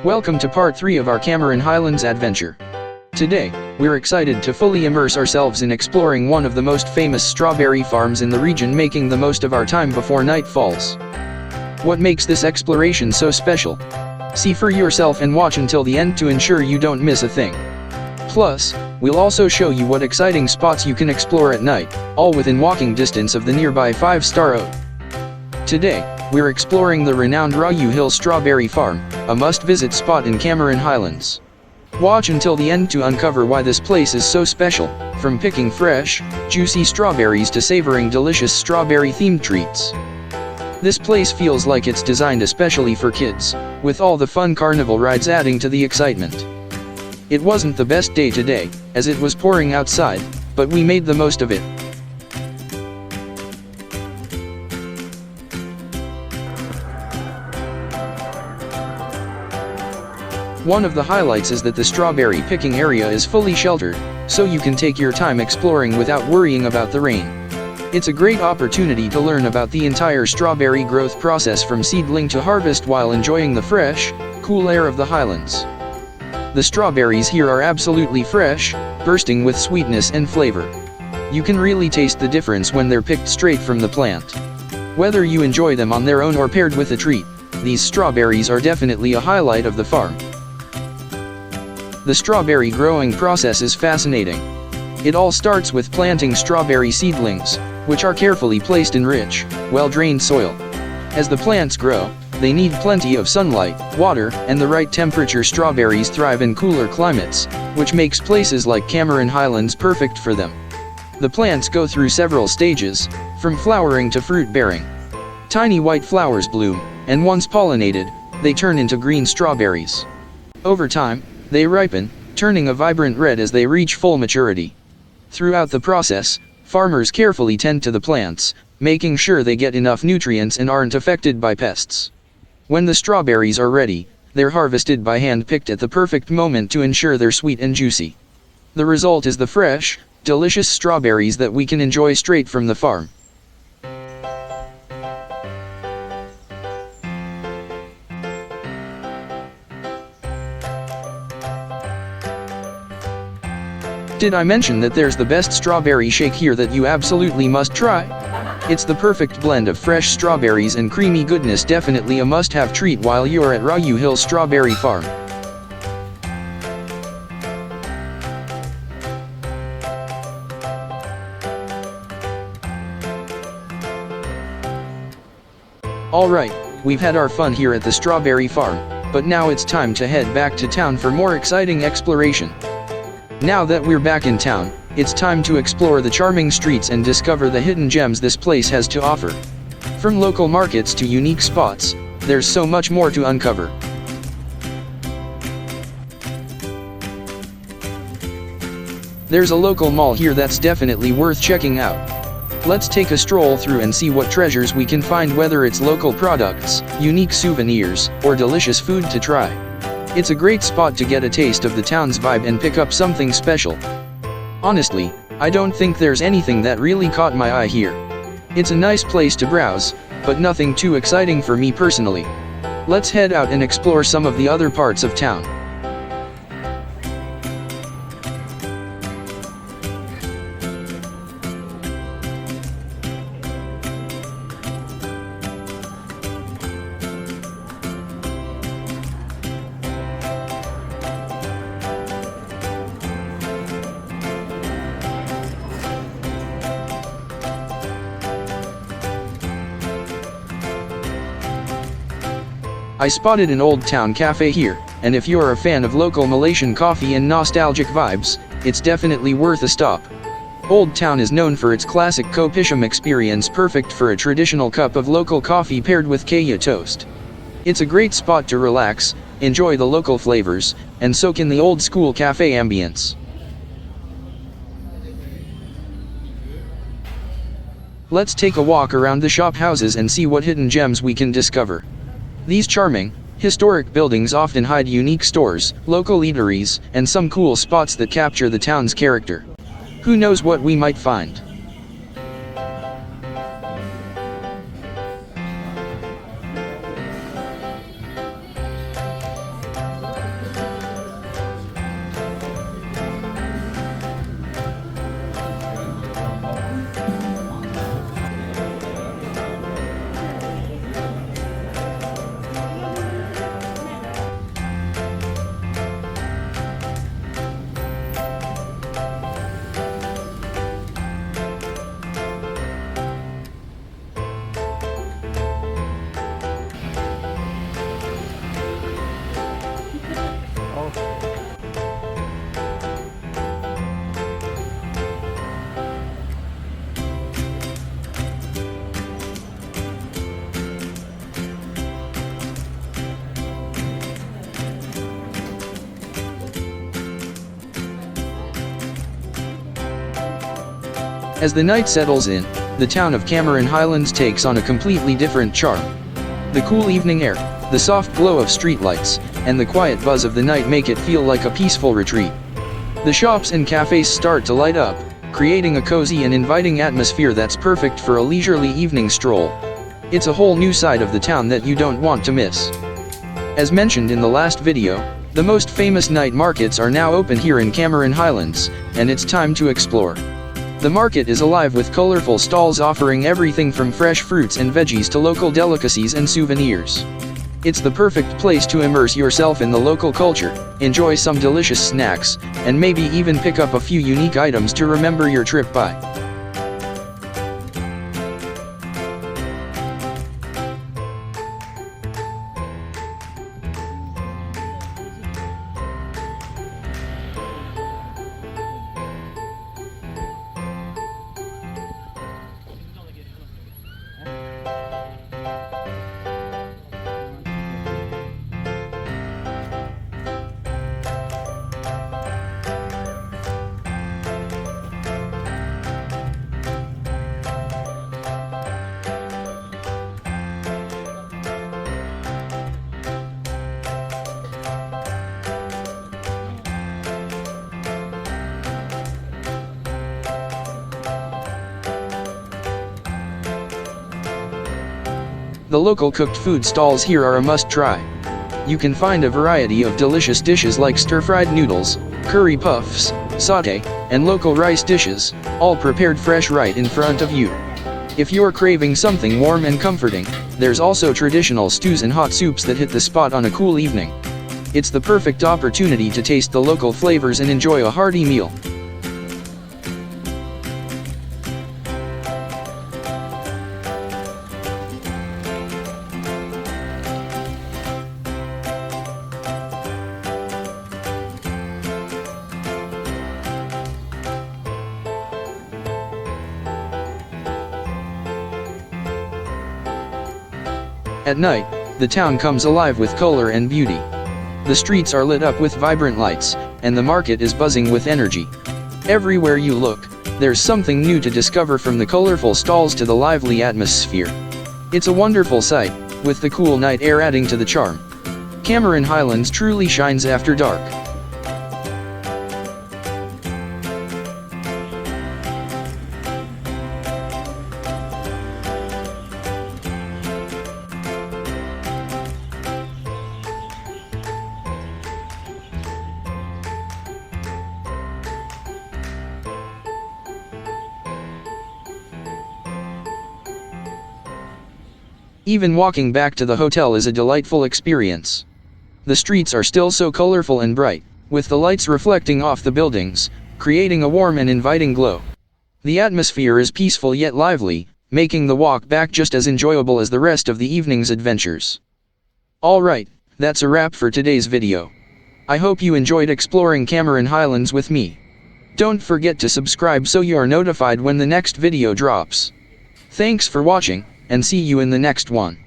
Welcome to part 3 of our Cameron Highlands adventure. Today, we're excited to fully immerse ourselves in exploring one of the most famous strawberry farms in the region, making the most of our time before night falls. What makes this exploration so special? See for yourself and watch until the end to ensure you don't miss a thing. Plus, we'll also show you what exciting spots you can explore at night, all within walking distance of the nearby 5-star Oat. Today, we're exploring the renowned Raaju Hill Strawberry Farm, a must-visit spot in Cameron Highlands. Watch until the end to uncover why this place is so special, from picking fresh, juicy strawberries to savoring delicious strawberry-themed treats. This place feels like it's designed especially for kids, with all the fun carnival rides adding to the excitement. It wasn't the best day today, as it was pouring outside, but we made the most of it. One of the highlights is that the strawberry picking area is fully sheltered, so you can take your time exploring without worrying about the rain. It's a great opportunity to learn about the entire strawberry growth process from seedling to harvest while enjoying the fresh, cool air of the highlands. The strawberries here are absolutely fresh, bursting with sweetness and flavor. You can really taste the difference when they're picked straight from the plant. Whether you enjoy them on their own or paired with a treat, these strawberries are definitely a highlight of the farm. The strawberry growing process is fascinating. It all starts with planting strawberry seedlings, which are carefully placed in rich, well-drained soil. As the plants grow, they need plenty of sunlight, water, and the right temperature. Strawberries thrive in cooler climates, which makes places like Cameron Highlands perfect for them. The plants go through several stages, from flowering to fruit bearing. Tiny white flowers bloom, and once pollinated, they turn into green strawberries. Over time, they ripen, turning a vibrant red as they reach full maturity. Throughout the process, farmers carefully tend to the plants, making sure they get enough nutrients and aren't affected by pests. When the strawberries are ready, they're harvested by hand, picked at the perfect moment to ensure they're sweet and juicy. The result is the fresh, delicious strawberries that we can enjoy straight from the farm. Did I mention that there's the best strawberry shake here that you absolutely must try? It's the perfect blend of fresh strawberries and creamy goodness, definitely a must-have treat while you're at Raaju Hill Strawberry Farm. Alright, we've had our fun here at the Strawberry Farm, but now it's time to head back to town for more exciting exploration. Now that we're back in town, it's time to explore the charming streets and discover the hidden gems this place has to offer. From local markets to unique spots, there's so much more to uncover. There's a local mall here that's definitely worth checking out. Let's take a stroll through and see what treasures we can find, whether it's local products, unique souvenirs, or delicious food to try. It's a great spot to get a taste of the town's vibe and pick up something special. Honestly, I don't think there's anything that really caught my eye here. It's a nice place to browse, but nothing too exciting for me personally. Let's head out and explore some of the other parts of town. I spotted an old town cafe here, and if you're a fan of local Malaysian coffee and nostalgic vibes, it's definitely worth a stop. Old Town is known for its classic kopitiam experience, perfect for a traditional cup of local coffee paired with kaya toast. It's a great spot to relax, enjoy the local flavors, and soak in the old school cafe ambience. Let's take a walk around the shop houses and see what hidden gems we can discover. These charming, historic buildings often hide unique stores, local eateries, and some cool spots that capture the town's character. Who knows what we might find? As the night settles in, the town of Cameron Highlands takes on a completely different charm. The cool evening air, the soft glow of streetlights, and the quiet buzz of the night make it feel like a peaceful retreat. The shops and cafes start to light up, creating a cozy and inviting atmosphere that's perfect for a leisurely evening stroll. It's a whole new side of the town that you don't want to miss. As mentioned in the last video, the most famous night markets are now open here in Cameron Highlands, and it's time to explore. The market is alive with colorful stalls offering everything from fresh fruits and veggies to local delicacies and souvenirs. It's the perfect place to immerse yourself in the local culture, enjoy some delicious snacks, and maybe even pick up a few unique items to remember your trip by. The local cooked food stalls here are a must-try. You can find a variety of delicious dishes like stir-fried noodles, curry puffs, sauté, and local rice dishes, all prepared fresh right in front of you. If you're craving something warm and comforting, there's also traditional stews and hot soups that hit the spot on a cool evening. It's the perfect opportunity to taste the local flavors and enjoy a hearty meal. At night, the town comes alive with color and beauty. The streets are lit up with vibrant lights, and the market is buzzing with energy. Everywhere you look, there's something new to discover, from the colorful stalls to the lively atmosphere. It's a wonderful sight, with the cool night air adding to the charm. Cameron Highlands truly shines after dark. Even walking back to the hotel is a delightful experience. The streets are still so colorful and bright, with the lights reflecting off the buildings, creating a warm and inviting glow. The atmosphere is peaceful yet lively, making the walk back just as enjoyable as the rest of the evening's adventures. Alright, that's a wrap for today's video. I hope you enjoyed exploring Cameron Highlands with me. Don't forget to subscribe so you are notified when the next video drops. Thanks for watching, and see you in the next one.